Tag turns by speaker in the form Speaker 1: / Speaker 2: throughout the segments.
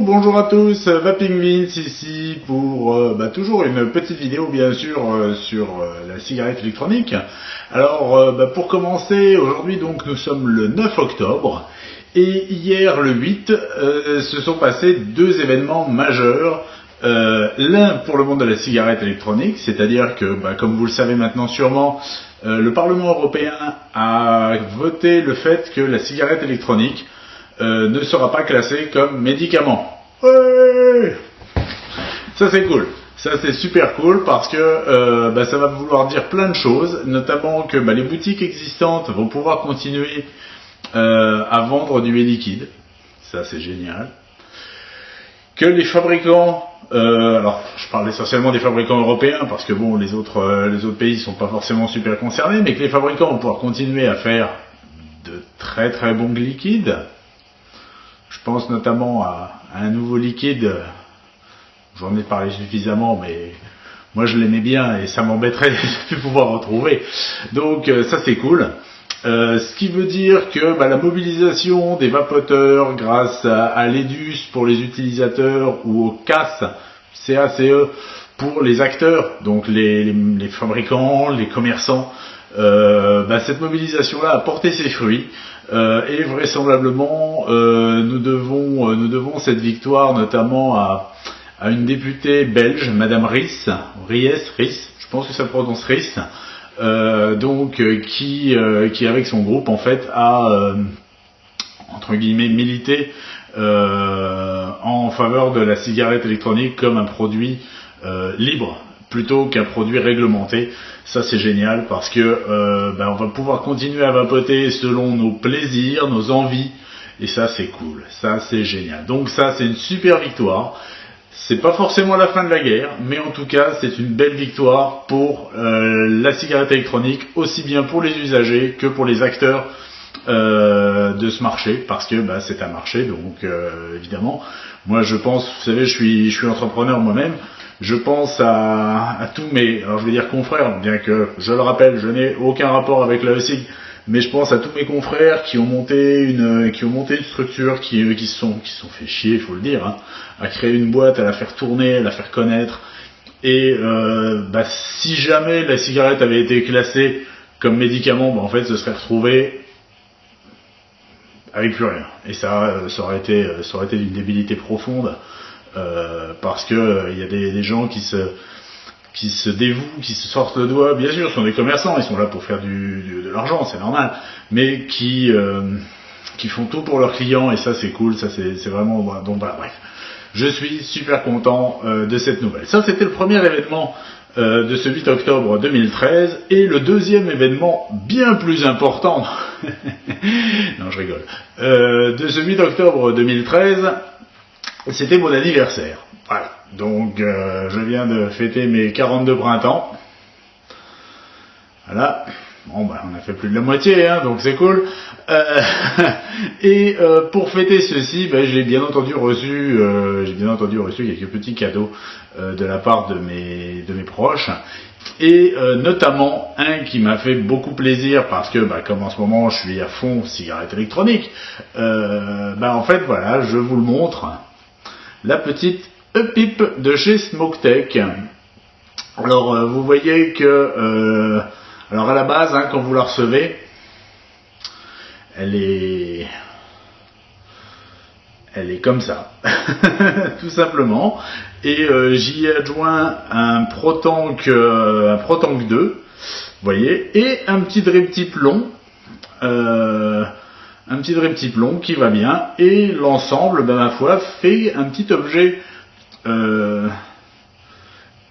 Speaker 1: Bonjour à tous, Vapingvince ici pour toujours une petite vidéo bien sûr sur la cigarette électronique. Alors pour commencer, aujourd'hui donc nous sommes le 9 octobre et hier le 8 se sont passés deux événements majeurs. L'un pour le monde de la cigarette électronique, c'est-à-dire que comme vous le savez maintenant sûrement, le Parlement européen a voté le fait que la cigarette électronique ne sera pas classé comme médicament. Ouais, ça c'est cool, ça c'est super cool parce que ça va vouloir dire plein de choses, notamment que les boutiques existantes vont pouvoir continuer à vendre du liquide, ça c'est génial. Que les fabricants, alors je parle essentiellement des fabricants européens parce que les autres pays sont pas forcément super concernés, mais que les fabricants vont pouvoir continuer à faire de très très bons liquides. Je pense notamment à un nouveau liquide, j'en ai parlé suffisamment, mais moi je l'aimais bien et ça m'embêterait de ne plus pouvoir retrouver. Donc ça c'est cool. Ce qui veut dire que la mobilisation des vapoteurs grâce à l'EDUS pour les utilisateurs ou au CACE pour les acteurs, donc les fabricants, les commerçants, cette mobilisation-là a porté ses fruits. Et vraisemblablement nous devons cette victoire notamment à une députée belge, Madame Ries, je pense que ça prononce Ries, qui avec son groupe en fait a entre guillemets milité en faveur de la cigarette électronique comme un produit libre plutôt qu'un produit réglementé. Ça c'est génial parce que on va pouvoir continuer à vapoter selon nos plaisirs, nos envies, et ça c'est cool, ça c'est génial. Donc ça c'est une super victoire. C'est pas forcément la fin de la guerre, mais en tout cas c'est une belle victoire pour la cigarette électronique, aussi bien pour les usagers que pour les acteurs de ce marché, parce que c'est un marché, donc évidemment, moi je pense, vous savez, je suis entrepreneur moi-même. Je pense à tous mes, alors je vais dire confrères, bien que je le rappelle, je n'ai aucun rapport avec la ESIG, mais je pense à tous mes confrères qui ont monté une structure, qui se sont fait chier, il faut le dire, à créer une boîte, à la faire tourner, à la faire connaître. Et si jamais la cigarette avait été classée comme médicament, en fait, ce serait retrouvé avec plus rien. Et ça aurait été d'une débilité profonde. Parce que il y a des gens qui se dévouent, qui se sortent le doigt, bien sûr, ce sont des commerçants, ils sont là pour faire de l'argent, c'est normal, mais qui font tout pour leurs clients, et ça c'est cool, ça c'est vraiment, donc bref. Je suis super content de cette nouvelle. Ça c'était le premier événement de ce 8 octobre 2013, et le deuxième événement bien plus important, non je rigole, de ce 8 octobre 2013, c'était mon anniversaire. Voilà. Donc je viens de fêter mes 42 printemps. Voilà. Bon on a fait plus de la moitié, donc c'est cool. Et pour fêter ceci, j'ai bien entendu reçu quelques petits cadeaux de la part de mes proches. Et notamment un qui m'a fait beaucoup plaisir parce que comme en ce moment je suis à fond cigarette électronique, en fait voilà, je vous le montre. La petite E-Pipe de chez SmokeTech. Alors vous voyez que alors à la base quand vous la recevez, elle est comme ça tout simplement, et j'y ai adjoint un ProTank 2, vous voyez, et un petit drip tip long. Un petit drip tip long qui va bien, et l'ensemble, ma foi, fait un petit objet que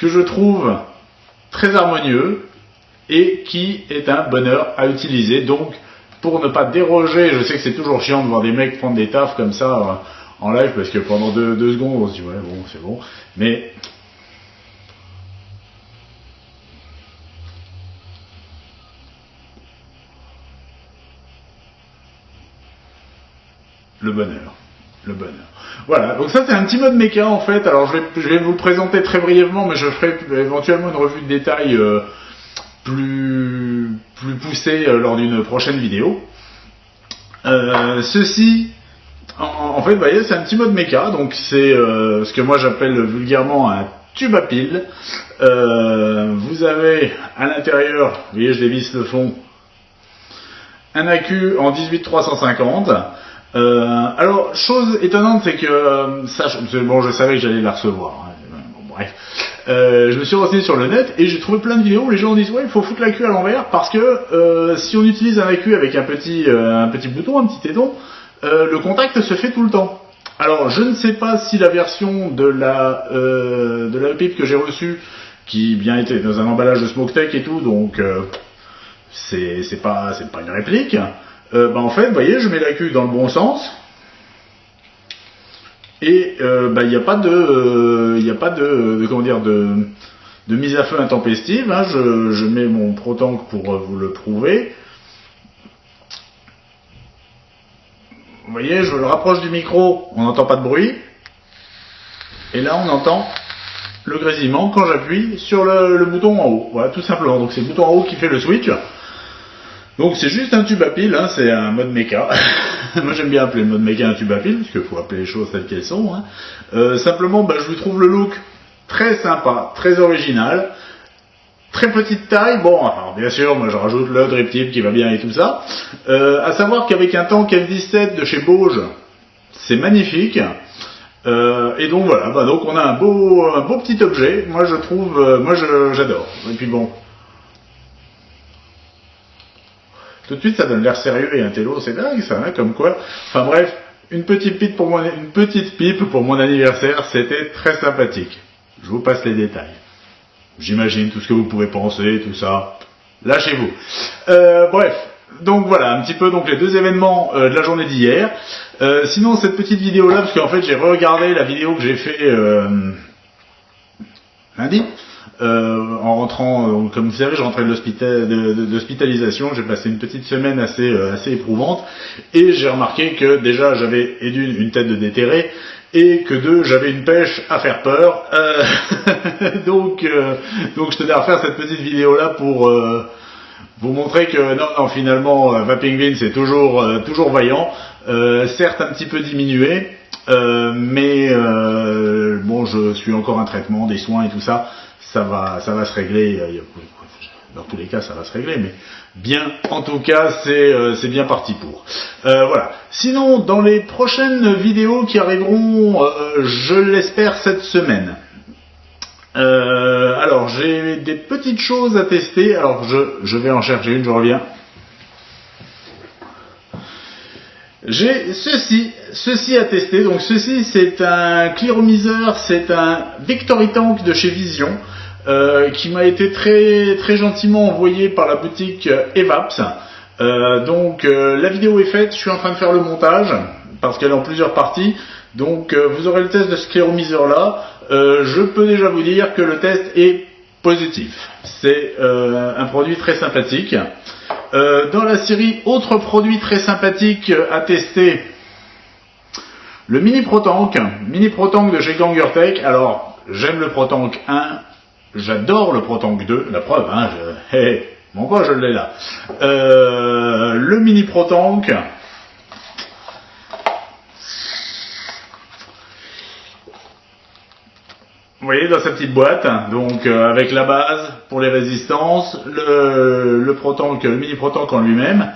Speaker 1: je trouve très harmonieux et qui est un bonheur à utiliser. Donc, pour ne pas déroger, je sais que c'est toujours chiant de voir des mecs prendre des tafs comme ça en live, parce que pendant deux secondes, on se dit ouais bon c'est bon, mais le bonheur. Voilà, donc ça c'est un petit mode méca en fait. Alors je vais vous le présenter très brièvement, mais je ferai éventuellement une revue de détail plus poussée lors d'une prochaine vidéo. Ceci, fait, vous voyez, c'est un petit mode méca, donc c'est ce que moi j'appelle vulgairement un tube à pile. Vous avez à l'intérieur, vous voyez, je dévisse le fond, un accu en 18-350. Alors, chose étonnante, c'est que bon, je savais que j'allais la recevoir. Hein. Bon, bref, je me suis renseigné sur le net et j'ai trouvé plein de vidéos où les gens disent ouais, il faut foutre l'accu à l'envers parce que si on utilise un accu avec un petit bouton, un petit aidon, le contact se fait tout le temps. Alors, je ne sais pas si la version de la pipe que j'ai reçue, qui bien était dans un emballage de Smoke-Tech et tout, donc c'est pas une réplique. En fait, vous voyez, je mets l'accu dans le bon sens et il n'y a pas de comment dire de mise à feu intempestive. Hein. Je mets mon ProTank pour vous le prouver. Vous voyez, je le rapproche du micro, on n'entend pas de bruit. Et là, on entend le grésillement quand j'appuie sur le bouton en haut. Voilà, tout simplement. Donc c'est le bouton en haut qui fait le switch. Donc c'est juste un tube à pile, hein, c'est un mode méca. Moi j'aime bien appeler le mode méca un tube à pile, parce qu'il faut appeler les choses telles qu'elles sont. Hein. Simplement, je lui trouve le look très sympa, très original. Très petite taille, bon, alors bien sûr, moi je rajoute le drip tip qui va bien et tout ça. À savoir qu'avec un tank F17 de chez Bauge, c'est magnifique. Et donc voilà, donc on a un beau petit objet. Moi je trouve, j'adore. Et puis bon, tout de suite ça donne l'air sérieux et un télo, c'est dingue ça, hein, comme quoi. Enfin bref, une petite pipe pour mon anniversaire, c'était très sympathique. Je vous passe les détails. J'imagine tout ce que vous pouvez penser, tout ça. Lâchez-vous. Bref, donc voilà, un petit peu donc les deux événements de la journée d'hier. Sinon, cette petite vidéo-là, parce qu'en fait, j'ai regardé la vidéo que j'ai fait lundi. En rentrant, donc, comme vous savez, je rentrais de l'hospitalisation, j'ai passé une petite semaine assez éprouvante, et j'ai remarqué que déjà j'avais une tête de déterré, et que deux, j'avais une pêche à faire peur. Donc je tenais à refaire cette petite vidéo là pour vous montrer que non, finalement Vaping Vin c'est toujours vaillant, certes un petit peu diminué, mais bon, je suis encore un traitement, des soins et tout ça, ça va se régler. Dans tous les cas, ça va se régler, mais bien, en tout cas, c'est bien parti pour. Voilà. Sinon, dans les prochaines vidéos qui arriveront, je l'espère cette semaine. Alors, j'ai des petites choses à tester. Alors, je vais en chercher une, je reviens. J'ai ceci à tester. Donc, ceci, c'est un clearomiseur, c'est un Victory Tank de chez Vision. Qui m'a été très gentiment envoyé par la boutique Evaps. Donc la vidéo est faite, je suis en train de faire le montage parce qu'elle est en plusieurs parties. Donc vous aurez le test de ce clearomiseur là. Je peux déjà vous dire que le test est positif. C'est un produit très sympathique. Dans la série autres produits très sympathiques à tester, le Mini ProTank de chez GangerTech. Alors j'aime le ProTank 1. J'adore le ProTank 2, la preuve, hein, mon quoi je l'ai là. Le Mini ProTank, vous voyez dans sa petite boîte, donc avec la base pour les résistances, le Mini ProTank en lui-même.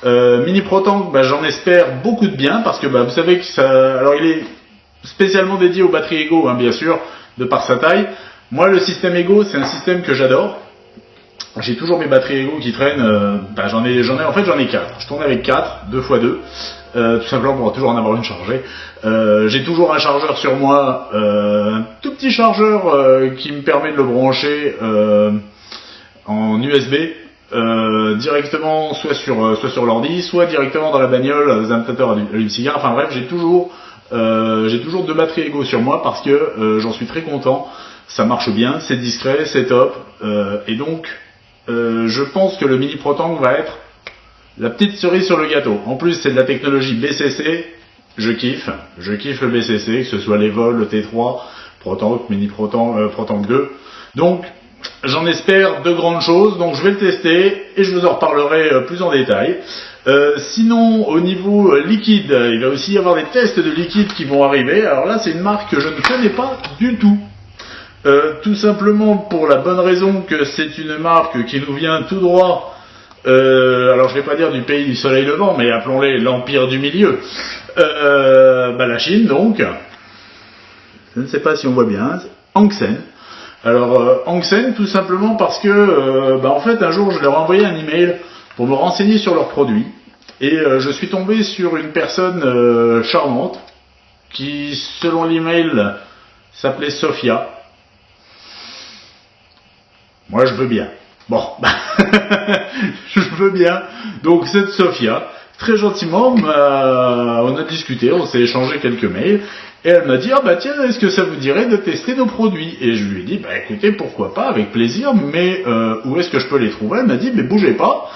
Speaker 1: Mini ProTank, j'en espère beaucoup de bien parce que vous savez que ça, alors il est spécialement dédié aux batteries Ego, hein, bien sûr, de par sa taille. Moi, le système Ego, c'est un système que j'adore. J'ai toujours mes batteries Ego qui traînent. J'en ai 4. Je tourne avec 4, 2x2. Tout simplement pour toujours en avoir une chargée. J'ai toujours un chargeur sur moi, un tout petit chargeur qui me permet de le brancher en USB directement soit sur l'ordi, soit directement dans la bagnole, les adaptateurs allume-cigare. Enfin bref, j'ai toujours 2 batteries Ego sur moi parce que j'en suis très content. Ça marche bien, c'est discret, c'est top, et donc je pense que le Mini ProTank va être la petite cerise sur le gâteau. En plus, c'est de la technologie BCC, je kiffe le BCC, que ce soit l'Evol, le T3, ProTank, Mini ProTank 2. Donc, j'en espère de grandes choses, donc je vais le tester et je vous en reparlerai plus en détail. Sinon, au niveau liquide, il va aussi y avoir des tests de liquide qui vont arriver. Alors là, c'est une marque que je ne connais pas du tout. Tout simplement pour la bonne raison que c'est une marque qui nous vient tout droit. Alors je vais pas dire du pays du soleil levant, mais appelons-les l'empire du milieu. La Chine donc. Je ne sais pas si on voit bien. Hang Seng. Alors Hang Seng tout simplement parce que en fait un jour je leur ai envoyé un email pour me renseigner sur leurs produits et je suis tombé sur une personne charmante qui selon l'email s'appelait Sophia. Moi je veux bien. Bon, je veux bien. Donc cette Sophia, très gentiment, on a discuté, on s'est échangé quelques mails, et elle m'a dit, tiens, est-ce que ça vous dirait de tester nos produits? Et je lui ai dit, écoutez, pourquoi pas, avec plaisir, mais où est-ce que je peux les trouver? Elle m'a dit, mais bougez pas,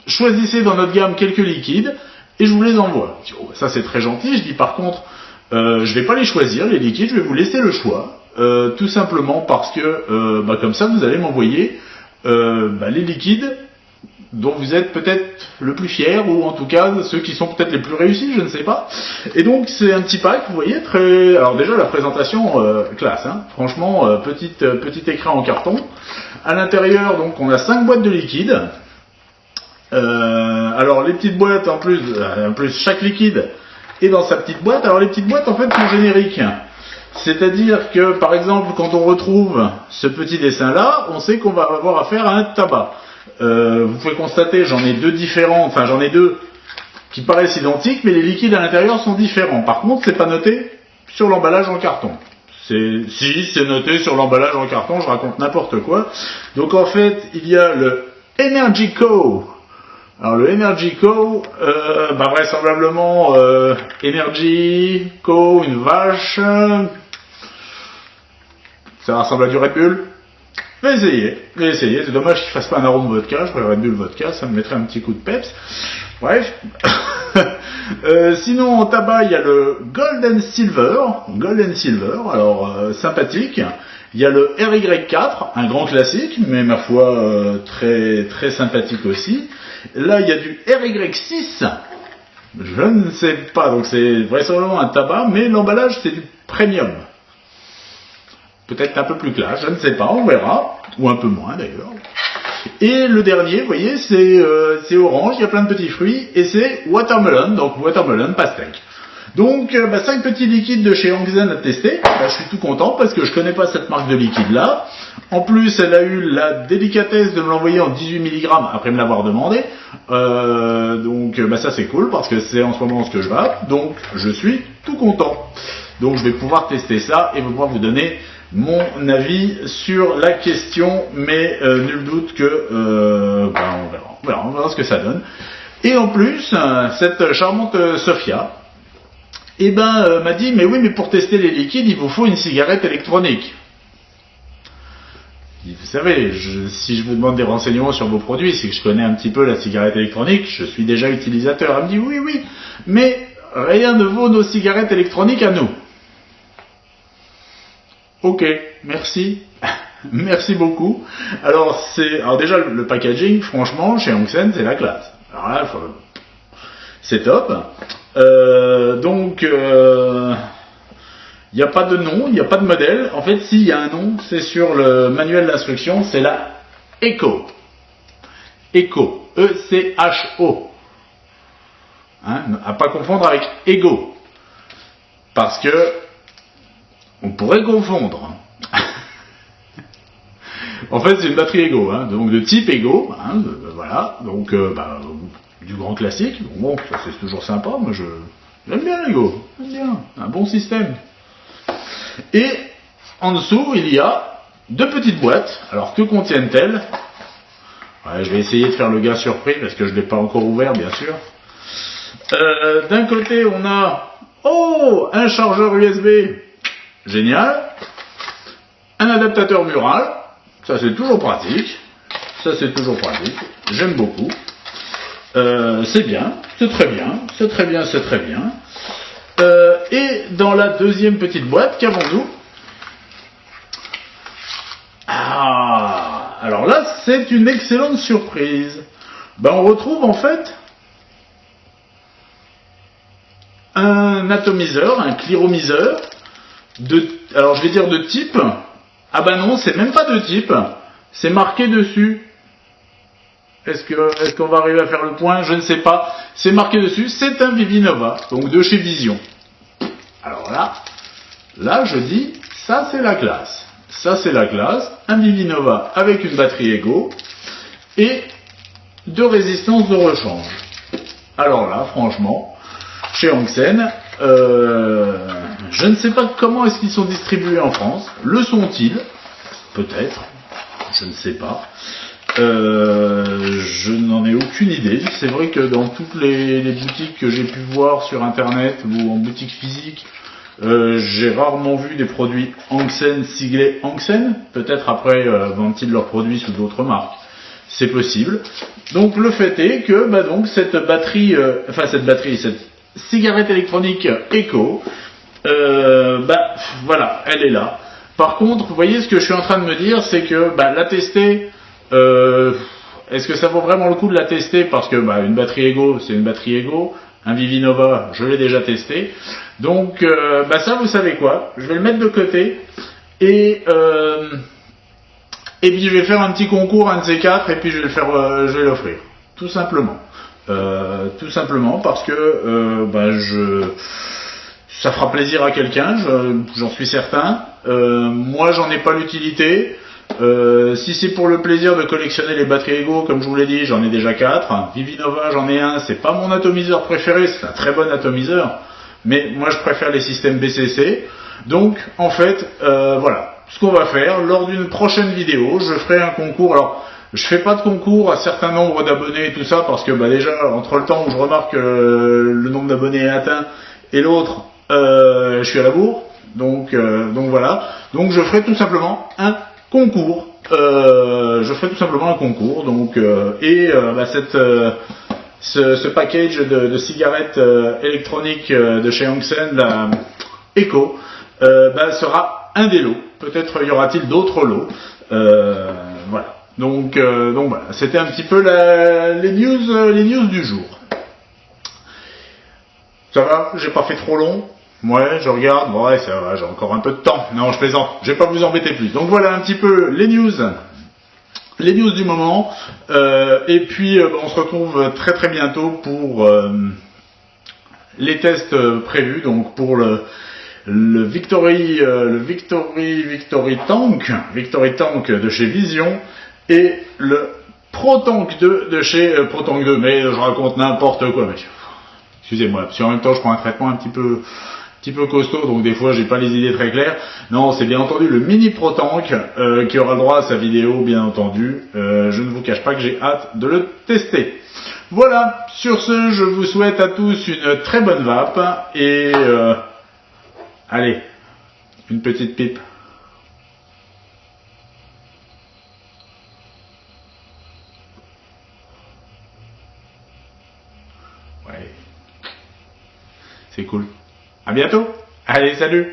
Speaker 1: choisissez dans notre gamme quelques liquides, et je vous les envoie. Je dis, ça c'est très gentil, je dis par contre, je vais pas les choisir, les liquides, je vais vous laisser le choix. Tout simplement parce que comme ça vous allez m'envoyer les liquides dont vous êtes peut-être le plus fier ou en tout cas ceux qui sont peut-être les plus réussis, je ne sais pas. Et donc c'est un petit pack, vous voyez, très. Alors déjà la présentation classe, hein. Franchement petit écran en carton. À l'intérieur donc on a 5 boîtes de liquide. Alors les petites boîtes en plus chaque liquide est dans sa petite boîte. Alors les petites boîtes en fait sont génériques. C'est-à-dire que, par exemple, quand on retrouve ce petit dessin-là, on sait qu'on va avoir affaire à un tabac. Vous pouvez constater, j'en ai deux qui paraissent identiques, mais les liquides à l'intérieur sont différents. Par contre, c'est pas noté sur l'emballage en carton. Si, c'est noté sur l'emballage en carton, je raconte n'importe quoi. Donc en fait, il y a le Energy Co. Alors le Energy Co, vraisemblablement Energy Co, une vache. Ça ressemble à du Red Bull. Je vais essayer. C'est dommage qu'il ne fasse pas un arôme vodka. Je ferais Red Bull vodka, ça me mettrait un petit coup de peps. Bref. Sinon, en tabac, il y a le Golden Silver, alors sympathique. Il y a le RY4, un grand classique, mais ma foi très très sympathique aussi. Là, il y a du RY6. Je ne sais pas, donc c'est vraisemblablement un tabac, mais l'emballage c'est du premium. Peut-être un peu plus classe, je ne sais pas, on verra, ou un peu moins d'ailleurs. Et le dernier, vous voyez, c'est orange, il y a plein de petits fruits, et c'est watermelon, donc watermelon pastèque. Donc 5 petits liquides de chez Hang Seng à tester. Je suis tout content parce que je connais pas cette marque de liquide là. En plus, elle a eu la délicatesse de me l'envoyer en 18 mg après me l'avoir demandé. Ça c'est cool parce que c'est en ce moment ce que je veux. Donc je suis tout content. Donc je vais pouvoir tester ça et pouvoir vous donner mon avis sur la question, mais nul doute que on verra ce que ça donne. Et en plus, cette charmante Sophia m'a dit, mais oui, mais pour tester les liquides, il vous faut une cigarette électronique. Vous savez, si je vous demande des renseignements sur vos produits, c'est que je connais un petit peu la cigarette électronique, je suis déjà utilisateur. Elle me dit, oui, mais rien ne vaut nos cigarettes électroniques à nous. Ok, merci. Merci beaucoup. Alors déjà le packaging, franchement, chez Hang Seng, c'est la classe. Alors là, c'est top. Il n'y a pas de nom, il n'y a pas de modèle. En fait, s'il y a un nom, c'est sur le manuel d'instruction, c'est la Echo. Echo. E-C-H-O. À pas confondre avec Ego. Parce que on pourrait confondre. En fait, c'est une batterie Ego, donc de type Ego, voilà, donc du grand classique. Bon, ça c'est toujours sympa. Moi, j'aime bien Ego, j'aime bien, un bon système. Et en dessous, il y a 2 petites boîtes. Alors, que contiennent-elles? Je vais essayer de faire le gars surpris parce que je ne l'ai pas encore ouvert, bien sûr. D'un côté, on a un chargeur USB. Génial. Un adaptateur mural. Ça c'est toujours pratique. J'aime beaucoup. C'est bien. C'est très bien. Et dans la deuxième petite boîte, qu'avons-nous? Alors là, c'est une excellente surprise. ben on retrouve en fait un atomiseur, un cliromiseur, alors je vais dire de type, ah ben non, c'est même pas de type, c'est marqué dessus. Est-ce qu'on va arriver à faire le point? Je ne sais pas. C'est marqué dessus, c'est un Vivinova, donc de chez Vision. Alors là je dis, ça c'est la classe. Ça c'est la classe, un Vivinova avec une batterie Ego et de résistance de rechange. Alors là, franchement, chez Hanxen, je ne sais pas comment est-ce qu'ils sont distribués en France. Le sont-ils? Peut-être, je ne sais pas. Je n'en ai aucune idée. C'est vrai que dans toutes les boutiques que j'ai pu voir sur internet ou en boutique physique, j'ai rarement vu des produits Hanxen siglés Hanxen. Peut-être après vendent-ils leurs produits sous d'autres marques. C'est possible. Donc le fait est que donc cette cigarette électronique Echo, voilà, elle est là. Par contre, vous voyez ce que je suis en train de me dire, c'est que la tester, est-ce que ça vaut vraiment le coup de la tester? Parce que une batterie Ego, c'est une batterie Ego. Un Vivinova, je l'ai déjà testé. Donc ça, vous savez quoi? Je vais le mettre de côté et puis je vais faire un petit concours, un de ces quatre, et puis je vais l'offrir, tout simplement. Tout simplement parce que ça fera plaisir à quelqu'un, j'en suis certain. Moi, j'en ai pas l'utilité. Si c'est pour le plaisir de collectionner les batteries Ego, comme je vous l'ai dit, j'en ai déjà 4. Vivinova, j'en ai un. C'est pas mon atomiseur préféré, c'est un très bon atomiseur, mais moi je préfère les systèmes BCC. Donc, en fait, voilà. Ce qu'on va faire, lors d'une prochaine vidéo, je ferai un concours. Alors, je fais pas de concours à certain nombre d'abonnés et tout ça, parce que déjà, entre le temps où je remarque que le nombre d'abonnés est atteint et l'autre, je suis à la bourre. Donc voilà. Donc je ferai tout simplement un concours. Donc ce package de cigarettes électroniques de chez Hanxen, la Echo, sera un des lots. Peut-être y aura-t-il d'autres lots. Voilà. Donc voilà. C'était un petit peu les news du jour. Ça va? J'ai pas fait trop long? Ouais, je regarde. Ouais, ça va, j'ai encore un peu de temps. Non, je plaisante. Je vais pas vous embêter plus. Donc voilà un petit peu les news du moment. Et puis on se retrouve très très bientôt pour les tests prévus. Donc pour le Victory Tank de chez Vision et le Pro Tank 2 de chez Pro Tank 2. Mais je raconte n'importe quoi, monsieur. Excusez-moi, parce qu'en même temps je prends un traitement un petit peu costaud, donc des fois j'ai pas les idées très claires. Non, c'est bien entendu le mini Pro Tank qui aura le droit à sa vidéo, bien entendu. Je ne vous cache pas que j'ai hâte de le tester. Voilà, sur ce, je vous souhaite à tous une très bonne vape et allez, une petite pipe. Ouais. C'est cool. À bientôt. Allez, salut.